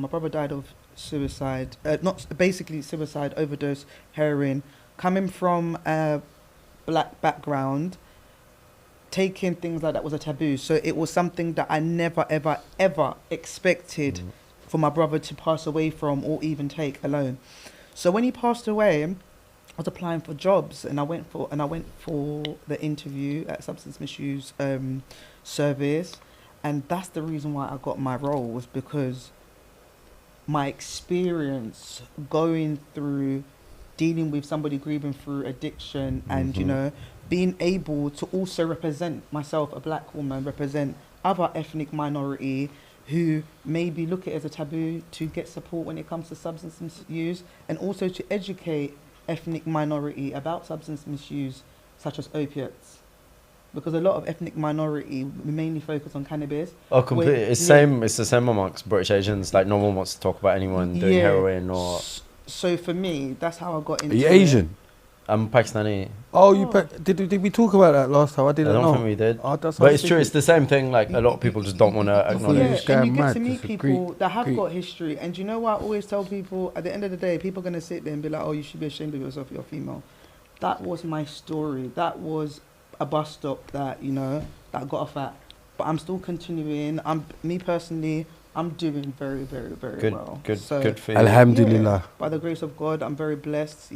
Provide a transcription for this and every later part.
My brother died of suicide, not basically suicide, overdose, heroin. Coming from a black background, taking things like that was a taboo. So it was something that I never, ever, ever expected for my brother to pass away from or even take alone. So when he passed away, I was applying for jobs, and I went for the interview at Substance Misuse Service, and that's the reason why I got my role, was because my experience going through dealing with somebody grieving through addiction, and you know, being able to also represent myself, a black woman, represent other ethnic minority who maybe look at it as a taboo to get support when it comes to substance misuse, and also to educate ethnic minority about substance misuse, such as opiates. Because a lot of ethnic minority, we mainly focus on cannabis. Oh, completely. It's the same amongst British Asians. Like, no one wants to talk about anyone doing heroin or... So for me, that's how I got into it. Are you Asian? I'm Pakistani. Oh, did we talk about that last time? I didn't know. I don't think we did. Oh, but it's true, it's the same thing. Like, a lot of people just don't want to acknowledge. Yeah, and you get to meet people that have got history. And you know what I always tell people? At the end of the day, people are going to sit there and be like, oh, you should be ashamed of yourself, you're female. That was my story. That was a bus stop that, you know, that got off at. But I'm still continuing. Me personally, I'm doing very, very, very well. Good for you. Alhamdulillah. Yeah, by the grace of God, I'm very blessed,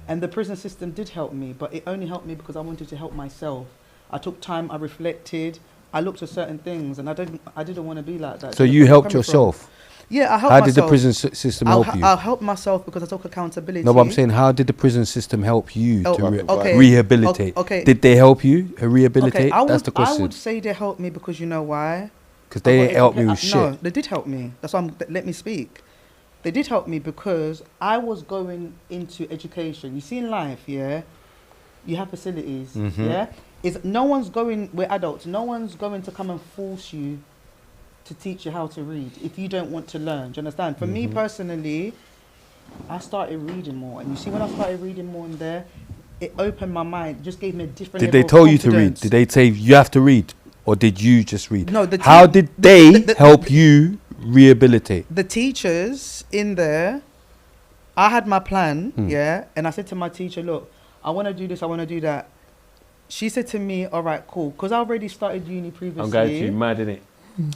And the prison system did help me, but it only helped me because I wanted to help myself. I took time, I reflected, I looked at certain things, and I didn't want to be like that. So you helped yourself? Yeah, I helped myself. How did the prison system help you? I helped myself because I took accountability. No, but I'm saying, how did the prison system help you to rehabilitate? Okay. Did they help you rehabilitate? That's the question. I would say they helped me because you know why? Because they didn't help me with shit. No, they did help me. That's why let me speak. They did help me because I was going into education. You see in life, you have facilities, no one's going, we're adults, no one's going to come and force you to teach you how to read if you don't want to learn. Do you understand? For me personally, I started reading more. And you see, when I started reading more in there, it opened my mind, it just gave me a different level of confidence. Did they tell you to read? Did they say you have to read? Or did you just read? No, how did they help you rehabilitate? The teachers in there, I had my plan, and I said to my teacher, look, I want to do this, I want to do that. She said to me, all right, cool, because I already started uni previously. I'm going to you mad, innit?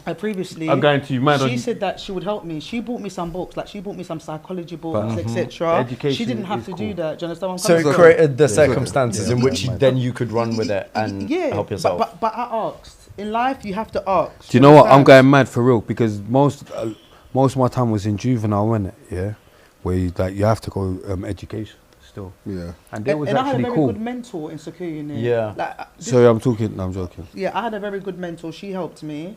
I'm going to you mad. She said that she would help me. She bought me some books, like she bought me some psychology books, etc. She didn't have to do that. Do you understand what I'm saying? So it created the circumstances in which then you could run with it and help yourself. But I asked. In life, you have to ask. Do you know what? I'm going mad for real because most of my time was in juvenile, wasn't it? Yeah, where you have to go education still. Yeah, and they was and actually I had a very good mentor in secure unit. Yeah. Sorry, I'm joking. Yeah, I had a very good mentor. She helped me.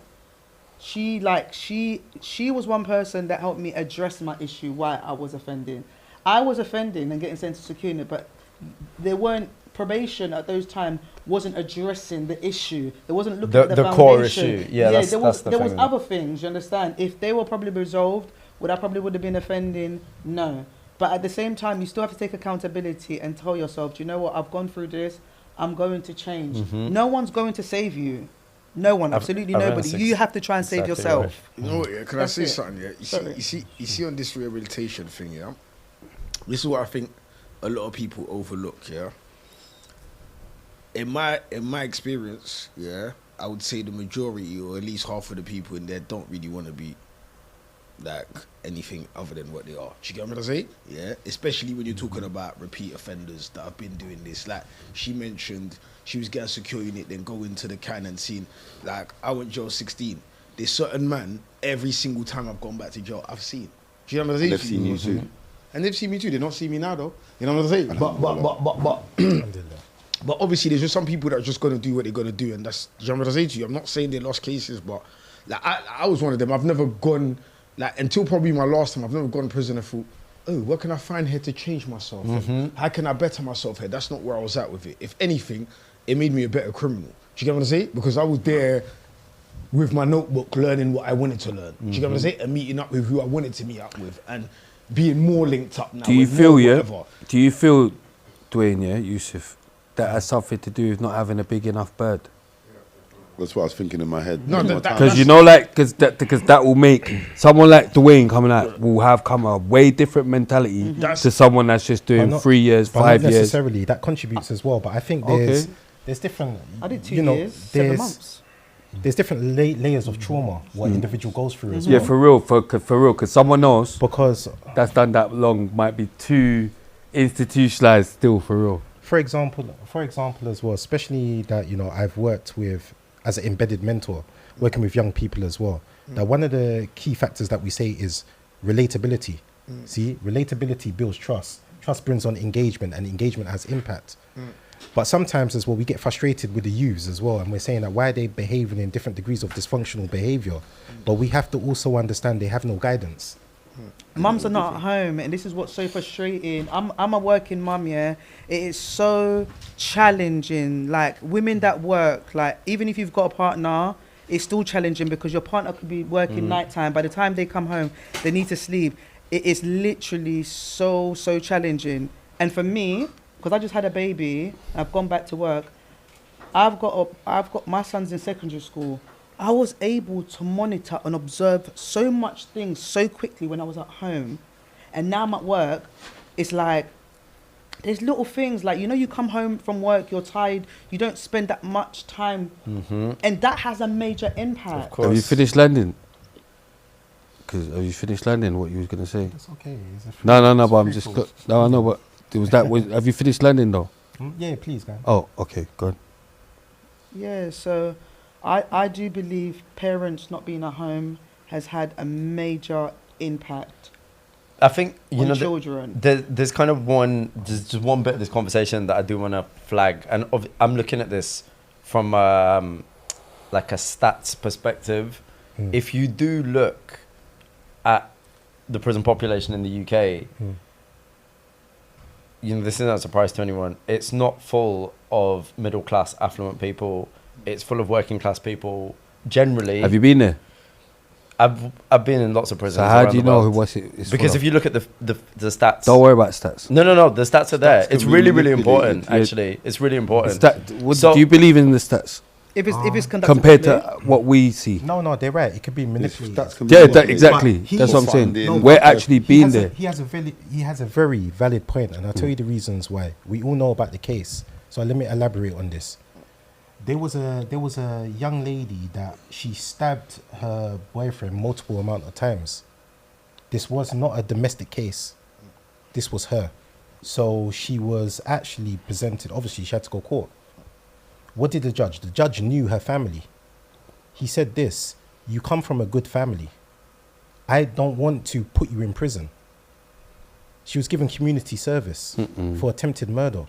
She was one person that helped me address my issue, why I was offending. I was offending and getting sent to secure unit, but they weren't. Probation at those times wasn't addressing the issue. They wasn't looking at the foundation. Core issue. Yeah, that's there was other things. You understand? If they were probably resolved, would I probably would have been offending? No. But at the same time, you still have to take accountability and tell yourself, do you know what? I've gone through this. I'm going to change. No one's going to save you. No one, absolutely nobody. You have to try and save yourself. You know what? Yeah? Can I say something? Yeah. You see on this rehabilitation thing. Yeah. This is what I think a lot of people overlook. Yeah. In my experience, I would say the majority, or at least half of the people in there, don't really want to be like anything other than what they are. Do you get what I'm saying? Yeah. Especially when you're talking about repeat offenders that have been doing this. Like she mentioned, she was getting a secure unit, then going to the can and seeing. Like I went jail 16. There's certain man every single time I've gone back to jail, I've seen. Do you know what I'm saying? They've seen you too. And they've seen me too. They don't see me now though. You know what I'm saying? But obviously, there's just some people that are just going to do what they're going to do. And that's, you know what I'm saying to you? I'm not saying they lost cases, but like I was one of them. I've never gone, like until probably my last time, I've never gone to prison and thought, oh, what can I find here to change myself? How can I better myself here? That's not where I was at with it. If anything, it made me a better criminal. Do you get what I'm saying? Because I was there with my notebook learning what I wanted to learn. Do you get what I'm saying? And meeting up with who I wanted to meet up with. And being more linked up now. Do you feel, Dwaine, Yusuf, that has something to do with not having a big enough bird? That's what I was thinking in my head. No, Because you know, like, because that will make someone like Dwaine coming out will have come a way different mentality to someone that's just doing 3 years, but 5 not years. necessarily. That contributes as well. But I think there's different. I did 2 you know, years, 7 months. There's different layers of trauma what individual goes through as Yeah, well. for real, for real. Because someone else Because that's done that long might be too institutionalized still, for real. for example as well, especially that, you know, I've worked with as an embedded mentor, working with young people as well. That one of the key factors that we say is relatability. See, relatability builds trust. Trust brings on engagement, and engagement has impact. But sometimes as well, we get frustrated with the youths as well, and we're saying that why are they behaving in different degrees of dysfunctional behavior? But we have to also understand they have no guidance. Mums are not at home, and this is what's so frustrating. I'm a working mum, yeah. It is so challenging. Like, women that work, like, even if you've got a partner, it's still challenging because your partner could be working nighttime. By the time they come home, they need to sleep. It is literally so challenging. And for me, because I just had a baby, I've gone back to work. I've got my son's in secondary school. I was able to monitor and observe so much things so quickly when I was at home. And now I'm at work, it's like, there's little things like, you know, you come home from work, you're tired, you don't spend that much time. And that has a major impact. Of course. Have you finished landing? Have you finished landing what you was going to say? It's okay. No, but I'm just... No, I know, but have you finished landing though? Yeah, please, guys. Oh, okay, go on. Yeah, so I do believe parents not being at home has had a major impact I think, you on know, children. there's kind of there's just one bit of this conversation that I do want to flag. And I'm looking at this from like a stats perspective. If you do look at the prison population in the UK, you know, this isn't a surprise to anyone. It's not full of middle class, affluent people. It's full of working class people. Generally, Have you been there? I've been in lots of prisons. So how around do you the know world. what's it? It's Because full if you look at the stats, don't worry about stats. No, the stats are there. Stats It's can be really manipulated. important. Yeah. Actually, it's really important. Do you believe in the stats If it's conducted compared properly. to what we see? No, they're right. It could be manipulated. Stats can be Yeah, manipulated. exactly. But he That's what I'm saying. funding- We're actually He being has there. he has a very valid point, and I'll tell you the reasons why. We all know about the case, so let me elaborate on this. There was a young lady that she stabbed her boyfriend multiple amount of times. This was not a domestic case. This was her. So she was actually presented. Obviously, she had to go court. What did the judge? The judge knew her family. He said this: "You come from a good family. I don't want to put you in prison." She was given community service for attempted murder.